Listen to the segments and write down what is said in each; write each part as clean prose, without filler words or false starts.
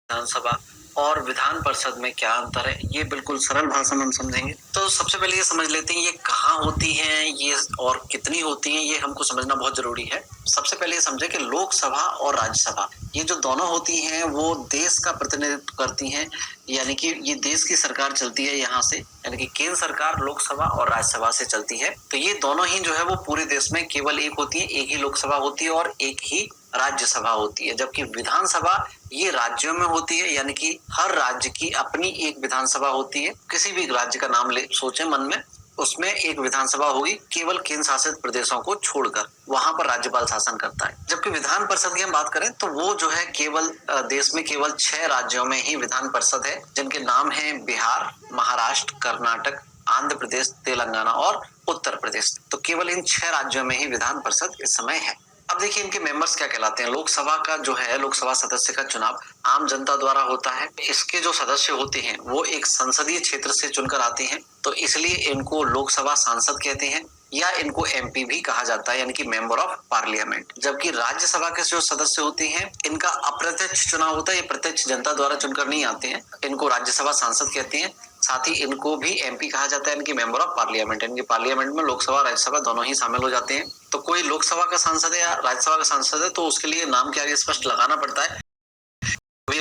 विधानसभा और विधान परिषद में क्या अंतर है, ये बिल्कुल सरल भाषा में हम समझेंगे। तो सबसे पहले ये समझ लेते हैं ये कहाँ होती हैं ये और कितनी होती हैं, ये हमको समझना बहुत जरूरी है। सबसे पहले ये समझे कि लोकसभा और राज्यसभा ये जो दोनों होती हैं वो देश का प्रतिनिधित्व करती हैं, यानी कि ये देश की सरकार चलती है यहाँ से, यानी कि केंद्र सरकार लोकसभा और राज्यसभा से चलती है। तो ये दोनों ही जो है वो पूरे देश में केवल एक होती है, एक ही लोकसभा होती है और एक ही राज्यसभा होती है। जबकि विधानसभा ये राज्यों में होती है, यानी कि हर राज्य की अपनी एक विधानसभा होती है। किसी भी राज्य का नाम ले सोचे मन में, उसमें एक विधानसभा होगी, केवल केंद्र शासित प्रदेशों को छोड़कर वहां पर राज्यपाल शासन करता है। जबकि विधान परिषद की हम बात करें तो वो जो है केवल देश में केवल 6 राज्यों में ही विधान परिषद है, जिनके नाम है बिहार, महाराष्ट्र, कर्नाटक, आंध्र प्रदेश, तेलंगाना और उत्तर प्रदेश। तो केवल इन 6 राज्यों में ही विधान परिषद इस समय है। अब देखिए इनके मेंबर्स क्या कहलाते हैं। लोकसभा का जो है लोकसभा सदस्य का चुनाव आम जनता द्वारा होता है। इसके जो सदस्य होते हैं वो एक संसदीय क्षेत्र से चुनकर आते हैं, तो इसलिए इनको लोकसभा सांसद कहते हैं या इनको एमपी भी कहा जाता है, यानी कि मेंबर ऑफ पार्लियामेंट। जबकि राज्यसभा के जो सदस्य होते हैं इनका अप्रत्यक्ष चुनाव होता है, ये प्रत्यक्ष जनता द्वारा चुनकर नहीं आते हैं, इनको राज्यसभा सांसद कहते हैं। साथ ही इनको भी एमपी कहा जाता है, इनकी मेंबर ऑफ पार्लियामेंट। इनके पार्लियामेंट में लोकसभा राज्यसभा दोनों ही शामिल हो जाते हैं। तो कोई लोकसभा का सांसद है या राज्यसभा का सांसद है तो उसके लिए नाम के आगे स्पष्ट लगाना पड़ता है,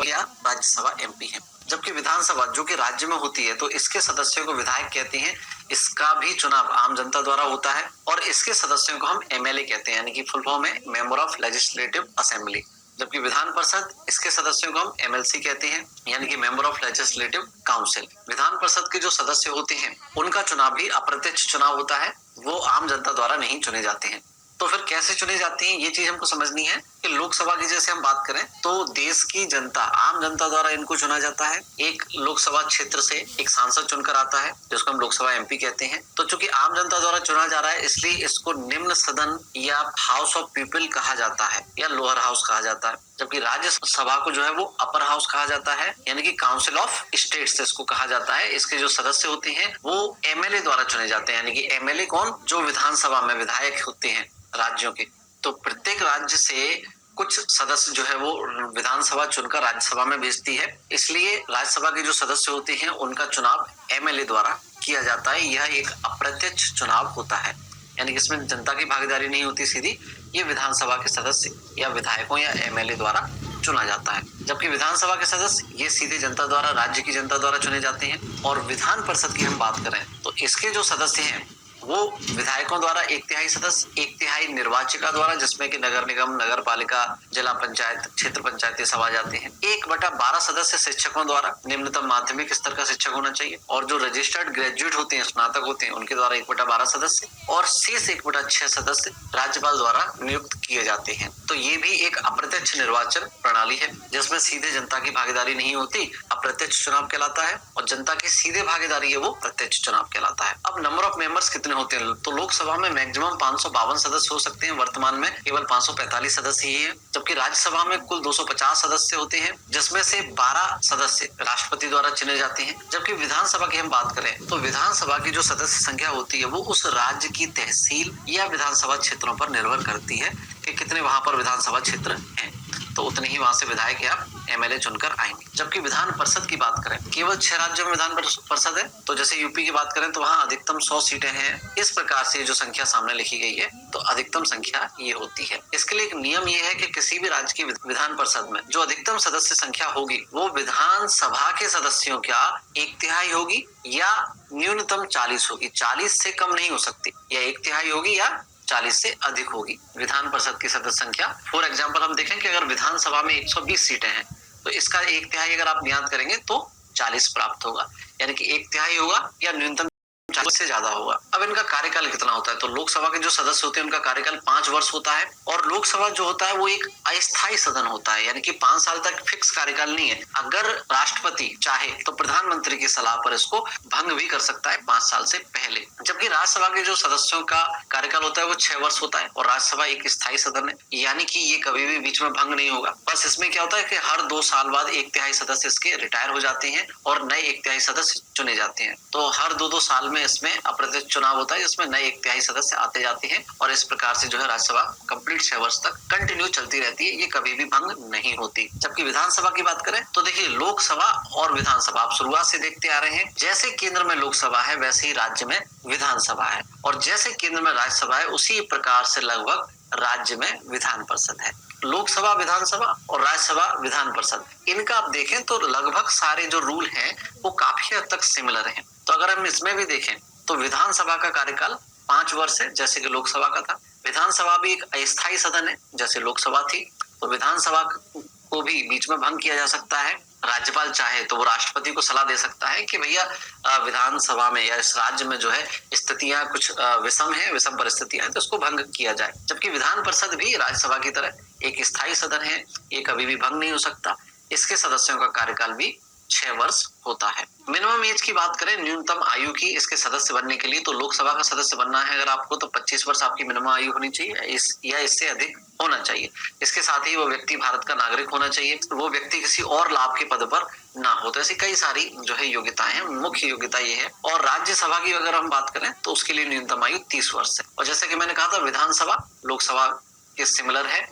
या राज्यसभा एमपी है। जबकि विधानसभा जो कि राज्य में होती है तो इसके सदस्यों को विधायक कहते हैं। इसका भी चुनाव आम जनता द्वारा होता है और इसके सदस्यों को हम एमएलए कहते हैं, यानी कि फुल फॉर्म है मेंबर ऑफ लेजिस्लेटिव असेंबली। जबकि विधान परिषद इसके सदस्यों को हम एमएलसी कहते हैं, यानी कि member of legislative council. Vidhan Parishad के जो सदस्य होते हैं उनका चुनाव भी अप्रत्यक्ष चुनाव होता है, वो आम जनता द्वारा नहीं चुने जाते हैं। तो फिर कैसे चुने जाते हैं ये चीज हमको समझनी है कि लोकसभा की जैसे हम बात करें तो देश की जनता आम जनता द्वारा इनको चुना जाता है। एक लोकसभा क्षेत्र से एक सांसद चुनकर आता है जिसको हम लोकसभा एमपी कहते हैं। तो चूंकि आम जनता द्वारा चुना जा रहा है इसलिए इसको निम्न सदन या हाउस ऑफ पीपल कहा जाता है या लोअर हाउस कहा जाता है। जबकि राज्यसभा को जो है वो अपर हाउस कहा जाता है, यानी कि काउंसिल ऑफ स्टेट्स इसको कहा जाता है। इसके जो सदस्य होते हैं वो एमएलए द्वारा चुने जाते हैं, यानी कि एमएलए कौन, जो विधानसभा में विधायक होते हैं राज्यों के। तो प्रत्येक राज्य से कुछ सदस्य जो है वो विधानसभा चुनकर राज्यसभा में भेजती है, इसलिए राज्यसभा के जो सदस्य होते हैं उनका चुनाव एमएलए द्वारा किया जाता है। यह एक अप्रत्यक्ष चुनाव होता है, यानी कि इसमें जनता की भागीदारी नहीं होती सीधी, ये विधानसभा के सदस्य या विधायकों या एमएलए द्वारा चुना जाता है। जबकि विधानसभा के सदस्य ये सीधे जनता द्वारा, राज्य की जनता द्वारा चुने जाते हैं। और विधान परिषद की हम बात करें तो इसके जो सदस्य हैं वो विधायकों द्वारा 1/3 सदस्य, 1/3 निर्वाचिका द्वारा, जिसमें कि नगर निगम, नगर पालिका, जिला पंचायत, क्षेत्र पंचायत ये सब आ जाते हैं। 1/12 सदस्य शिक्षकों द्वारा, निम्नतम माध्यमिक स्तर का शिक्षक होना चाहिए। और जो रजिस्टर्ड ग्रेजुएट होते हैं, स्नातक होते हैं, उनके द्वारा 1/12 सदस्य और शेष 1/6 सदस्य राज्यपाल द्वारा नियुक्त किए जाते हैं। तो ये भी एक अप्रत्यक्ष निर्वाचन प्रणाली है जिसमें सीधे जनता की भागीदारी नहीं होती, अप्रत्यक्ष चुनाव कहलाता है। और जनता की सीधे भागीदारी है वो प्रत्यक्ष चुनाव कहलाता है। अब नंबर ऑफ मेंबर्स कितने होते हैं, तो लोकसभा में मैक्सिमम 552 सदस्य हो सकते हैं, वर्तमान में केवल 545 सदस्य ही हैं। जबकि राज्यसभा में कुल 250 सदस्य होते हैं, जिसमें से 12 सदस्य राष्ट्रपति द्वारा चुने जाते हैं। जबकि विधानसभा की हम बात करें तो विधानसभा की जो सदस्य संख्या होती है वो उस राज्य की तहसील या विधानसभा क्षेत्रों पर निर्भर करती है कि कितने वहां पर विधानसभा क्षेत्र हैं, तो उतने ही वहां से विधायक या एमएलए चुनकर आएंगे। जबकि विधान परिषद की बात करें, केवल 6 राज्यों में विधान परिषद है, तो जैसे यूपी की बात करें तो वहां अधिकतम 100 सीटें हैं। इस प्रकार से जो संख्या सामने लिखी गई है तो अधिकतम संख्या ये होती है। इसके लिए एक नियम ये है कि किसी भी राज्य की विधान परिषद में जो अधिकतम सदस्य संख्या होगी वो विधानसभा के सदस्यों का 1/3 होगी या न्यूनतम 40 होगी, 40 से कम नहीं हो सकती, या 1/3 होगी या 40 से अधिक होगी विधान परिषद की सदस्य संख्या। फॉर एग्जाम्पल हम देखें कि अगर विधानसभा में 120 सीटें हैं तो इसका 1/3 अगर आप ज्ञात करेंगे तो 40 प्राप्त होगा, यानी कि 1/3 होगा या न्यूनतम 40 से ज्यादा होगा। अब इनका कार्यकाल कितना होता है, तो लोकसभा के जो सदस्य होते हैं उनका कार्यकाल 5 वर्ष होता है। और लोकसभा जो होता है वो एक अस्थायी सदन होता है, यानी कि 5 साल तक फिक्स कार्यकाल नहीं है। अगर राष्ट्रपति चाहे तो प्रधानमंत्री की सलाह पर इसको भंग भी कर सकता है 5 साल से पहले। जबकि राज्यसभा के जो सदस्यों का कार्यकाल होता है वो 6 वर्ष होता है और राज्यसभा एक स्थायी सदन है, यानी कि ये कभी भी बीच में भंग नहीं होगा। बस इसमें क्या होता है कि हर 2 साल बाद 1/3 सदस्य इसके रिटायर हो जाते हैं और नए 1/3 सदस्य चुने जाते हैं। तो हर 2-2 साल में इसमें अप्रत्यक्ष चुनाव होता है, जिसमें नए 1/3 सदस्य आते जाते हैं और इस प्रकार से जो है राज्यसभा कंप्लीट 6 वर्ष तक कंटिन्यू चलती रहती है, ये कभी भी भंग नहीं होती। जबकि विधानसभा की बात करें तो देखिए, लोकसभा और विधानसभा आप शुरुआत से देखते आ रहे हैं, जैसे केंद्र में लोकसभा है वैसे ही राज्य में विधानसभा है, और जैसे केंद्र में राज्यसभा है उसी प्रकार से लगभग राज्य में विधान परिषद है। लोकसभा विधानसभा और राज्यसभा विधान परिषद, इनका आप देखें तो लगभग सारे जो रूल हैं वो काफी हद तक सिमिलर हैं। तो अगर हम इसमें भी देखें तो विधानसभा का कार्यकाल 5 वर्ष है, जैसे कि लोकसभा का था। विधानसभा भी एक अस्थायी सदन है, जैसे लोकसभा थी। तो विधानसभा को भी बीच में भंग किया जा सकता है। राज्यपाल चाहे तो वो राष्ट्रपति को सलाह दे सकता है कि भैया विधानसभा में या इस राज्य में जो है स्थितियां कुछ विषम परिस्थितियां हैं, तो उसको भंग किया जाए। जबकि विधान परिषद भी राज्यसभा की तरह एक स्थायी सदन है, ये कभी भी भंग नहीं हो सकता। इसके सदस्यों का कार्यकाल भी 6 वर्ष होता है। मिनिमम एज की बात करें, न्यूनतम आयु की इसके सदस्य बनने के लिए, तो लोकसभा का सदस्य बनना है अगर आपको, तो 25 वर्ष आपकी मिनिमम आयु होनी चाहिए या इससे अधिक होना चाहिए। इसके साथ ही वो व्यक्ति भारत का नागरिक होना चाहिए, वो व्यक्ति किसी और लाभ के पद पर ना हो। तो ऐसी कई सारी जो है योग्यताएं हैं, मुख्य योग्यता ये है। और राज्यसभा की अगर हम बात करें तो उसके लिए न्यूनतम आयु 30 वर्ष है। और जैसे कि मैंने कहा था, विधानसभा लोकसभा के सिमिलर है,